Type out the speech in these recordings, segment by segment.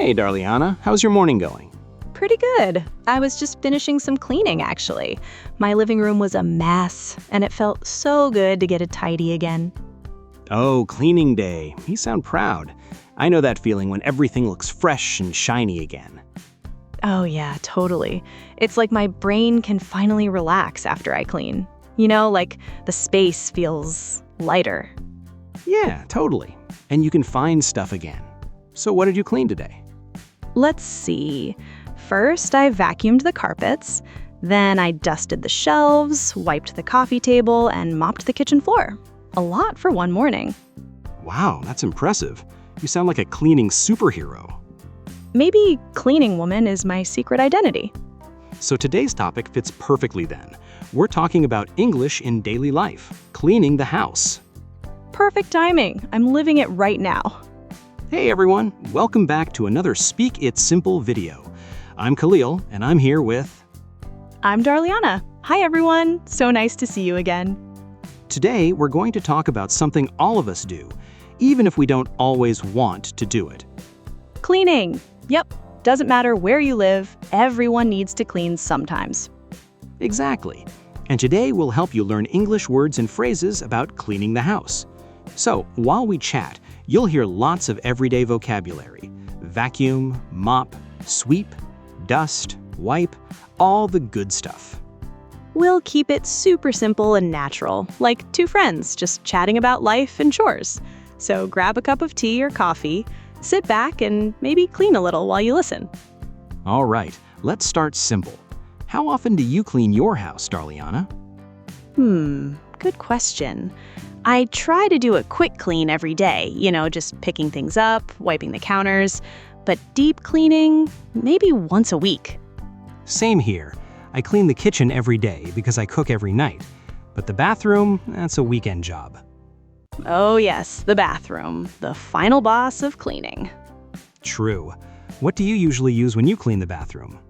Hey, Darlianah, how's your morning going? Pretty good. I was just finishing some cleaning, actually. My living room was a mess, and it felt so good to get it tidy again. Oh, cleaning day. You sound proud. I know that feeling when everything looks fresh and shiny again. Oh yeah, totally. It's like my brain can finally relax after I clean. Like the space feels lighter. Yeah, totally. And you can find stuff again. So what did you clean today? Let's see. First, I vacuumed the carpets. Then I dusted the shelves, wiped the coffee table, and mopped the kitchen floor. A lot for one morning. Wow, that's impressive. You sound like a cleaning superhero. Maybe cleaning woman is my secret identity. So today's topic fits perfectly then. We're talking about English in daily life, cleaning the house. Perfect timing. I'm living it right now. Hey everyone, welcome back to another Speak It Simple video. I'm Khaleel, and I'm here with... I'm Darlianah. Hi everyone. So nice to see you again. Today, we're going to talk about something all of us do, even if we don't always want to do it. Cleaning. Yep. Doesn't matter where you live, everyone needs to clean sometimes. Exactly. And today we'll help you learn English words and phrases about cleaning the house. So, while we chat, you'll hear lots of everyday vocabulary. Vacuum, mop, sweep, dust, wipe, all the good stuff. We'll keep it super simple and natural, like two friends just chatting about life and chores. So grab a cup of tea or coffee, sit back, and maybe clean a little while you listen. All right, let's start simple. How often do you clean your house, Darlianah? Good question. I try to do a quick clean every day, just picking things up, wiping the counters. But deep cleaning, maybe once a week. Same here. I clean the kitchen every day because I cook every night. But the bathroom, that's a weekend job. Oh yes, the bathroom, the final boss of cleaning. True. What do you usually use when you clean the bathroom?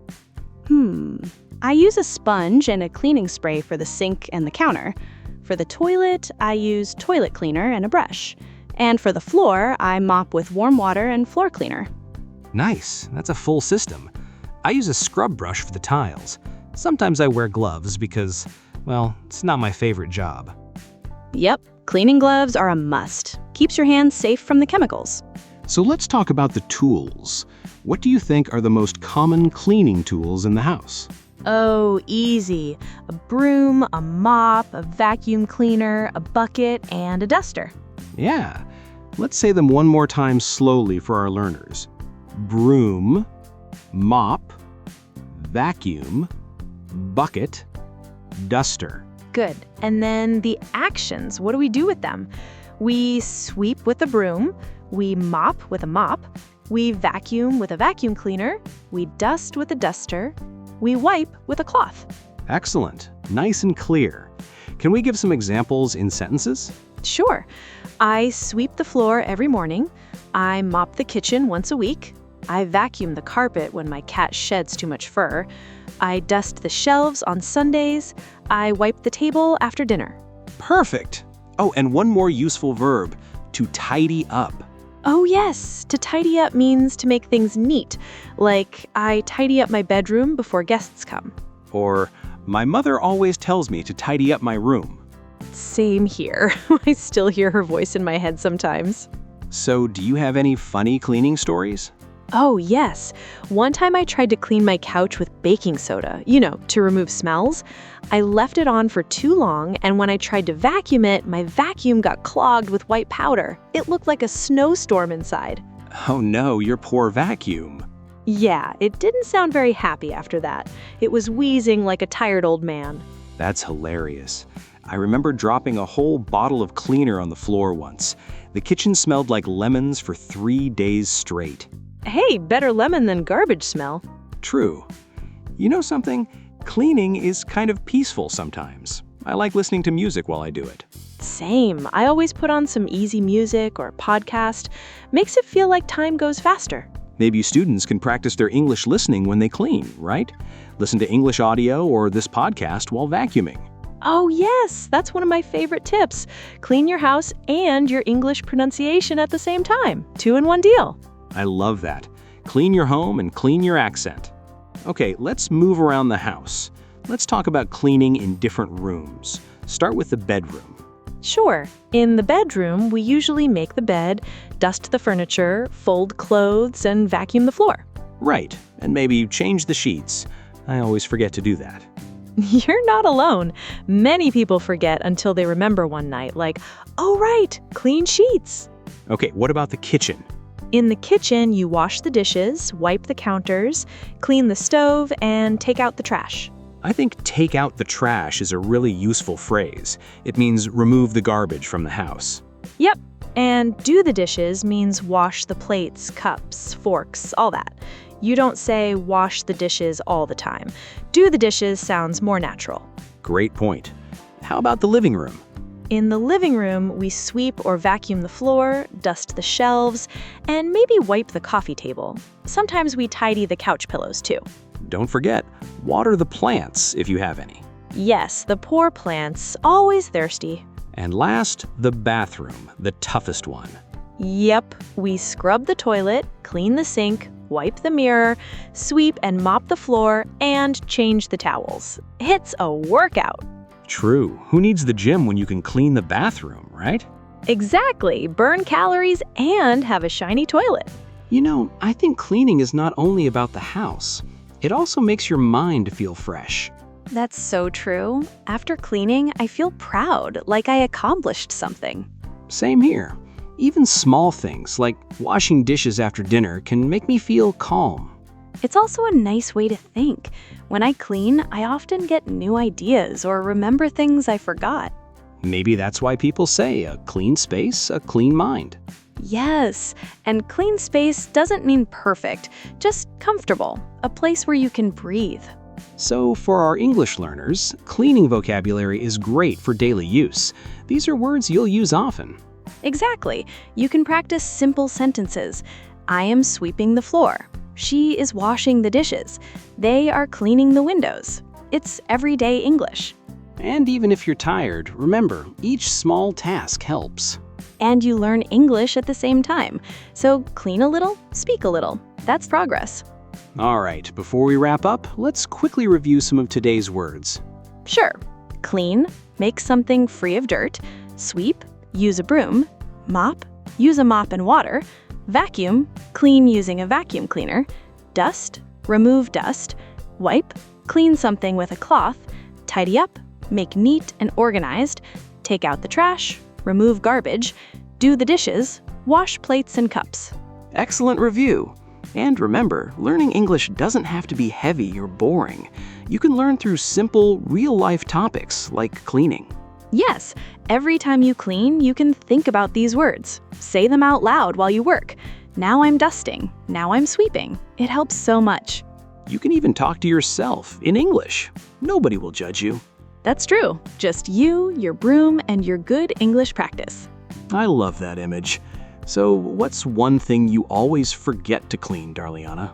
I use a sponge and a cleaning spray for the sink and the counter. For the toilet, I use toilet cleaner and a brush. And for the floor, I mop with warm water and floor cleaner. Nice, that's a full system. I use a scrub brush for the tiles. Sometimes I wear gloves because, well, it's not my favorite job. Yep, cleaning gloves are a must. Keeps your hands safe from the chemicals. So let's talk about the tools. What do you think are the most common cleaning tools in the house? Oh, easy. A broom, a mop, a vacuum cleaner, a bucket, and a duster. Yeah, let's say them one more time slowly for our learners. Broom, mop, vacuum, bucket, duster. Good. And then the actions, what do we do with them? We sweep with a broom, we mop with a mop, we vacuum with a vacuum cleaner, we dust with a duster, we wipe with a cloth. Excellent. Nice and clear. Can we give some examples in sentences? Sure. I sweep the floor every morning. I mop the kitchen once a week. I vacuum the carpet when my cat sheds too much fur. I dust the shelves on Sundays. I wipe the table after dinner. Perfect. Oh, and one more useful verb, to tidy up. Oh yes, to tidy up means to make things neat. Like, I tidy up my bedroom before guests come. Or, my mother always tells me to tidy up my room. Same here. I still hear her voice in my head sometimes. So, do you have any funny cleaning stories? Oh, yes. One time I tried to clean my couch with baking soda, to remove smells. I left it on for too long, and when I tried to vacuum it, my vacuum got clogged with white powder. It looked like a snowstorm inside. Oh no, your poor vacuum. Yeah, it didn't sound very happy after that. It was wheezing like a tired old man. That's hilarious. I remember dropping a whole bottle of cleaner on the floor once. The kitchen smelled like lemons for 3 days straight. Hey, better lemon than garbage smell. True. You know something? Cleaning is kind of peaceful sometimes. I like listening to music while I do it. Same. I always put on some easy music or podcast. Makes it feel like time goes faster. Maybe students can practice their English listening when they clean, right? Listen to English audio or this podcast while vacuuming. Oh yes, that's one of my favorite tips. Clean your house and your English pronunciation at the same time. 2-in-1 deal. I love that. Clean your home and clean your accent. Okay, let's move around the house. Let's talk about cleaning in different rooms. Start with the bedroom. Sure. In the bedroom, we usually make the bed, dust the furniture, fold clothes, and vacuum the floor. Right, and maybe change the sheets. I always forget to do that. You're not alone. Many people forget until they remember one night, like, oh right, clean sheets. Okay, what about the kitchen? In the kitchen, you wash the dishes, wipe the counters, clean the stove, and take out the trash. I think take out the trash is a really useful phrase. It means remove the garbage from the house. Yep, and do the dishes means wash the plates, cups, forks, all that. You don't say wash the dishes all the time. Do the dishes sounds more natural. Great point. How about the living room? In the living room, we sweep or vacuum the floor, dust the shelves, and maybe wipe the coffee table. Sometimes we tidy the couch pillows too. Don't forget, water the plants if you have any. Yes, the poor plants, always thirsty. And last, the bathroom, the toughest one. Yep, we scrub the toilet, clean the sink, wipe the mirror, sweep and mop the floor, and change the towels. It's a workout. True. Who needs the gym when you can clean the bathroom, right? Exactly. Burn calories and have a shiny toilet. You know, I think cleaning is not only about the house. It also makes your mind feel fresh. That's so true. After cleaning, I feel proud, like I accomplished something. Same here. Even small things like washing dishes after dinner can make me feel calm. It's also a nice way to think. When I clean, I often get new ideas or remember things I forgot. Maybe that's why people say a clean space, a clean mind. Yes, and clean space doesn't mean perfect, just comfortable, a place where you can breathe. So for our English learners, cleaning vocabulary is great for daily use. These are words you'll use often. Exactly. You can practice simple sentences. I am sweeping the floor. She is washing the dishes. They are cleaning the windows. It's everyday English. And even if you're tired, remember, each small task helps. And you learn English at the same time. So clean a little, speak a little. That's progress. All right, before we wrap up, let's quickly review some of today's words. Sure. Clean, make something free of dirt. Sweep, use a broom. Mop, use a mop and water. Vacuum, clean using a vacuum cleaner. Dust, remove dust. Wipe, clean something with a cloth. Tidy up, make neat and organized. Take out the trash, remove garbage. Do the dishes, wash plates and cups. Excellent review. And remember, learning English doesn't have to be heavy or boring. You can learn through simple, real-life topics like cleaning. Yes, every time you clean, you can think about these words. Say them out loud while you work. Now I'm dusting. Now I'm sweeping. It helps so much. You can even talk to yourself in English. Nobody will judge you. That's true. Just you, your broom, and your good English practice. I love that image. So what's one thing you always forget to clean, Darlianah?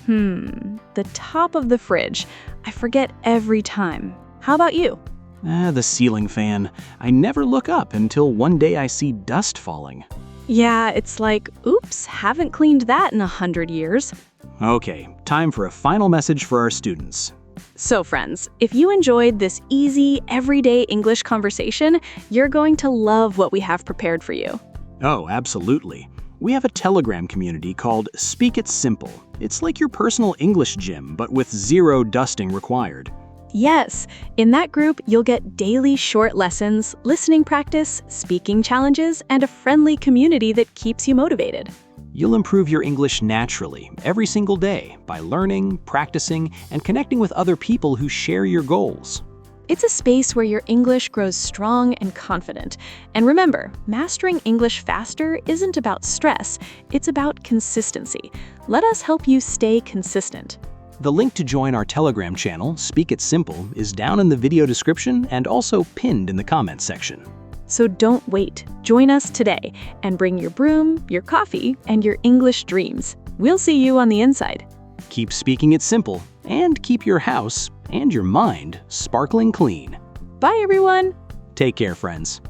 The top of the fridge. I forget every time. How about you? The ceiling fan. I never look up until one day I see dust falling. Yeah, it's like, oops, haven't cleaned that in 100 years. Okay, time for a final message for our students. So friends, if you enjoyed this easy, everyday English conversation, you're going to love what we have prepared for you. Oh, absolutely. We have a Telegram community called Speak It Simple. It's like your personal English gym, but with zero dusting required. Yes, in that group, you'll get daily short lessons, listening practice, speaking challenges, and a friendly community that keeps you motivated. You'll improve your English naturally every single day by learning, practicing, and connecting with other people who share your goals. It's a space where your English grows strong and confident. And remember, mastering English faster isn't about stress, it's about consistency. Let us help you stay consistent. The link to join our Telegram channel, Speak It Simple, is down in the video description and also pinned in the comments section. So don't wait. Join us today and bring your broom, your coffee, and your English dreams. We'll see you on the inside. Keep speaking it simple and keep your house and your mind sparkling clean. Bye, everyone. Take care, friends.